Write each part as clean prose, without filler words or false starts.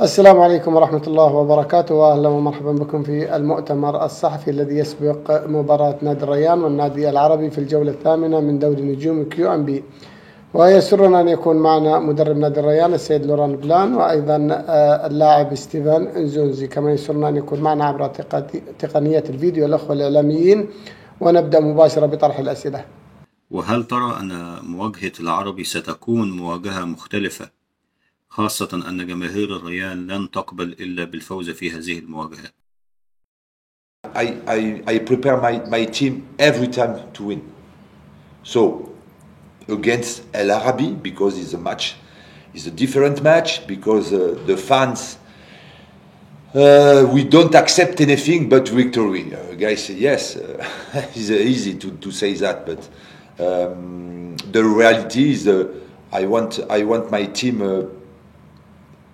السلام عليكم ورحمة الله وبركاته، وأهلا ومرحبا بكم في المؤتمر الصحفي الذي يسبق مباراة نادي الريان والنادي العربي في الجولة الثامنة من دوري نجوم QMB. ويسرنا أن يكون معنا مدرب نادي الريان السيد لوران بلان، وأيضا اللاعب ستيفان انزونزي. كما يسرنا أن يكون معنا عبر تقنية الفيديو الأخوة الإعلاميين. ونبدأ مباشرة بطرح الأسئلة. وهل ترى أن مواجهة العربي ستكون مواجهة مختلفة، خاصة أن جماهير الريان لن تقبل إلا بالفوز في هذه المواجهات؟ I prepare my team every time to win. So against El Arabi, because it's a match, it's a different match, because the fans, we don't accept anything but victory. Guys say yes, it's easy to say that, but the reality is I want my team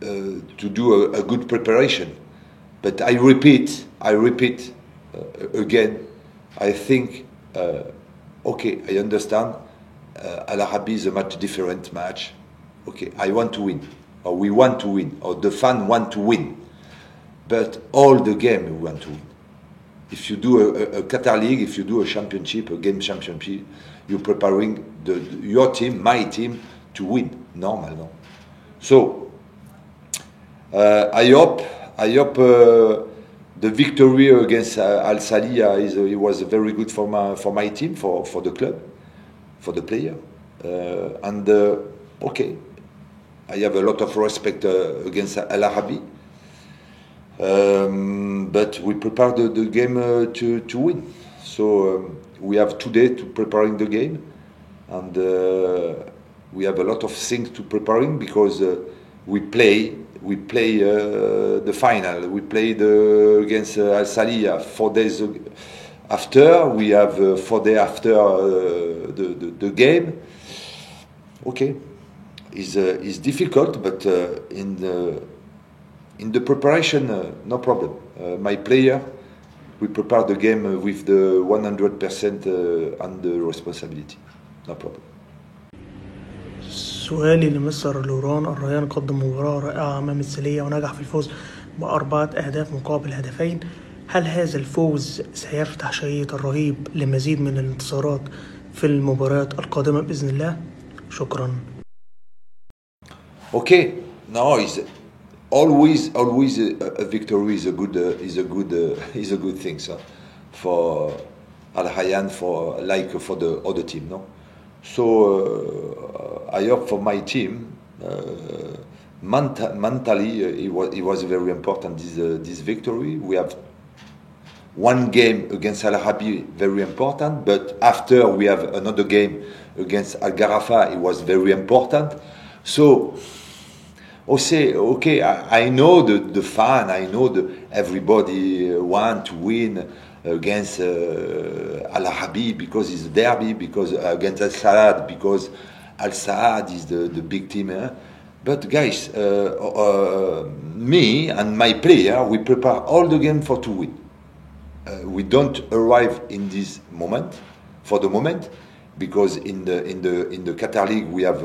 to do a good preparation. But I repeat again, I think, okay, I understand, Al Arabi is a much different match. Okay, I want to win, or we want to win, or the fan want to win. But all the game we want to win. If you do a Qatar League, if you do a championship, a game championship, you're preparing your team, my team, to win. Normal, no? So, I hope the victory against Al Salia it was very good for my team, for the club, for the player, and okay, I have a lot of respect against Al Arabi, but we prepare the game to win. So we have 2 days to preparing the game, and we have a lot of things to preparing, because we play the final. We played against Al Salia 4 days after. We have 4 days after the game. Okay, it's difficult, but in the preparation, no problem. My player, we prepare the game with the 100% and the responsibility. No problem. سؤالي لمستر لوران: الريان قدم مباراة رائعة أمام السلية ونجح في الفوز ب4 أهداف مقابل هدفين. هل هذا الفوز سيفتح شهية الرهيب لمزيد من الانتصارات في المباريات القادمة بإذن الله؟ شكرا. Okay, no, it's always a victory is a good thing, so for Al Rayyan, for the other team, no. So I hope for my team, mentally it was very important, this victory. We have 1 game against Al Arabi, very important, but after we have another game against Al Gharafa, it was very important. So okay, I know the fan, I know everybody want to win against Al Arabi, because it's a derby, because against Al Saad, because Al Saad is the big team. But guys, me and my player, we prepare all the game to win. We don't arrive in this moment, for the moment, because in the Qatar League we have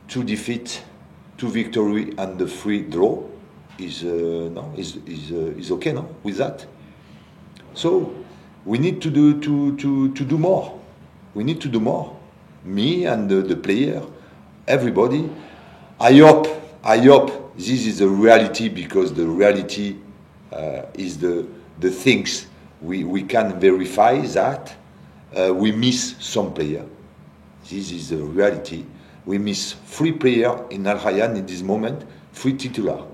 2 defeats, 2 victory, and the 3 draw. Is okay, no, with that. So we need to do more. We need to do more. Me and the player, everybody. I hope this is the reality, because the reality is the things we can verify that we miss some player. This is the reality. We miss 3 players in Al Rayyan in this moment, 3 titular.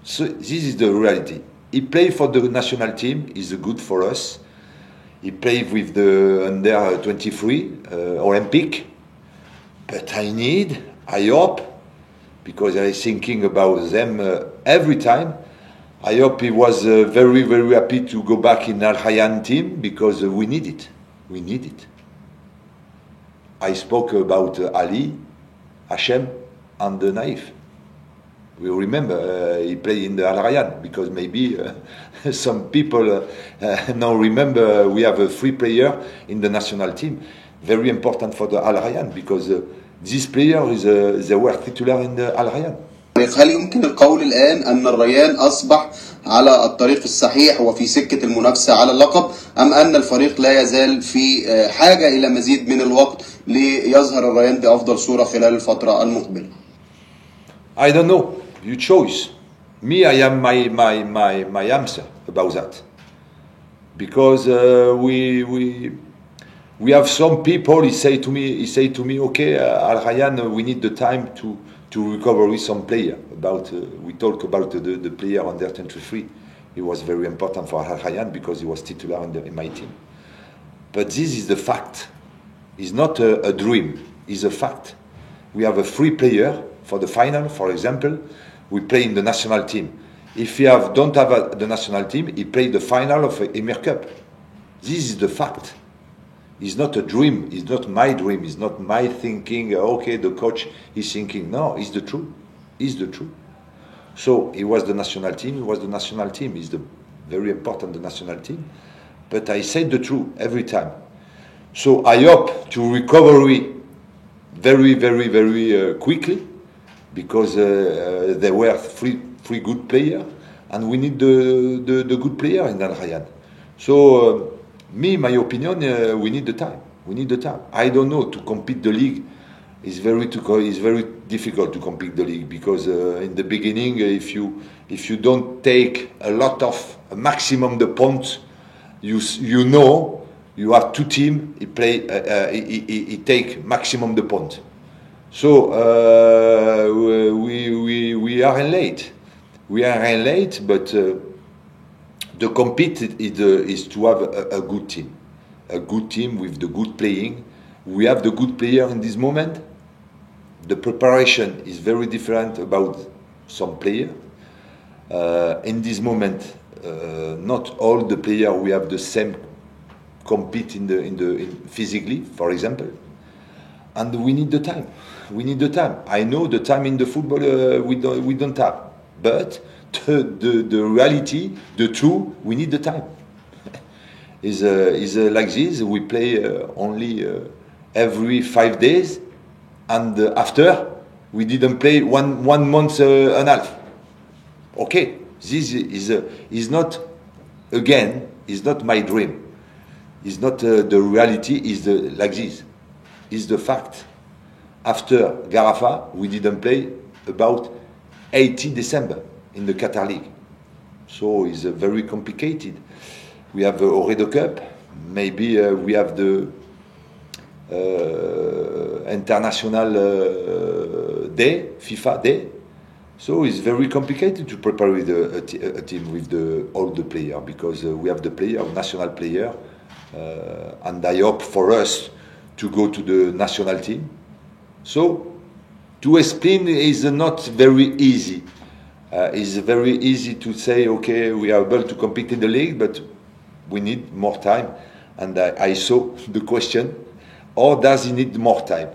So this is the reality. He played for the national team, is good for us. He played with the under 23 Olympic. But I hope, because I'm thinking about them every time, I hope he was very, very happy to go back in Al Rayyan team, because we need it. We need it. I spoke about Ali, Hashem, and Naif. We remember he played in the Al Rayyan, because maybe some people now remember we have a 3 player in the national team. Very important for the Al Rayyan, because This player is they were titular in the Al Rayyan. هل يمكن القول الآن أن الريان أصبح على الطريق الصحيح وفي سكة المنافسة على اللقب، أم أن الفريق لا يزال في حاجة إلى مزيد من الوقت ليظهر الريان بأفضل صورة خلال الفترة المقبلة؟ I don't know. You choose. Me, I am my answer about that. Because we have some people. He say to me, okay, Al Rayyan, we need the time to recover with some player. We talk about the player under 23. He was very important for Al Rayyan because he was titular in my team. But this is the fact. It's not a dream. It's a fact. We have a free player for the final, for example. We play in the national team. If he don't have the national team, he played the final of Emir Cup. This is the fact. It's not a dream. It's not my dream. It's not my thinking. Okay, the coach is thinking. No, it's the truth. It's the truth. So he was the national team. He was the national team. It's very important, the national team. But I said the truth every time. So I hope to recovery very, very, very quickly, because there were three good players, and we need the good player in Al Rayyan. So my opinion, we need the time. We need the time. I don't know, to compete the league is very difficult to compete the league, because in the beginning, if you don't take a maximum the points, you know you have two teams. He take maximum the point. So we are in late. We are in late, but the compete is to have a good team with the good playing. We have the good player in this moment. The preparation is very different about some player. In this moment, not all the player we have the same compete in physically, for example, and we need the time. We need the time. I know the time in the football we don't have, but the reality, the truth, we need the time. is like this. We play only every 5 days, and after we didn't play one month and a half. Okay, this is not, again, is not my dream. It's not the reality. Is like this. Is the fact. After Garafa, we didn't play about 18 December in the Qatar League. So it's very complicated. We have the Ooredoo Cup. Maybe we have the International Day, FIFA Day. So it's very complicated to prepare with a team with all the players, because we have the national player, and I hope for us to go to the national team. So to explain is not very easy. It's very easy to say, okay, we are able to compete in the league, but we need more time. And I saw the question, or does he need more time?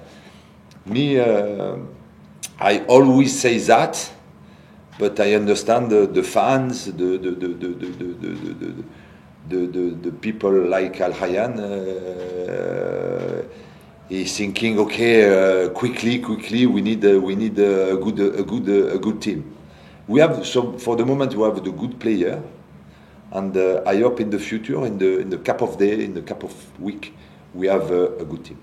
Me, I always say that, but I understand the fans, the people like Al Rayyan. He's thinking, okay, quickly, we need a good team. We have, so for the moment, we have the good player, and I hope in the future, in the Cup of Day, in the Cup of Week, we have a good team.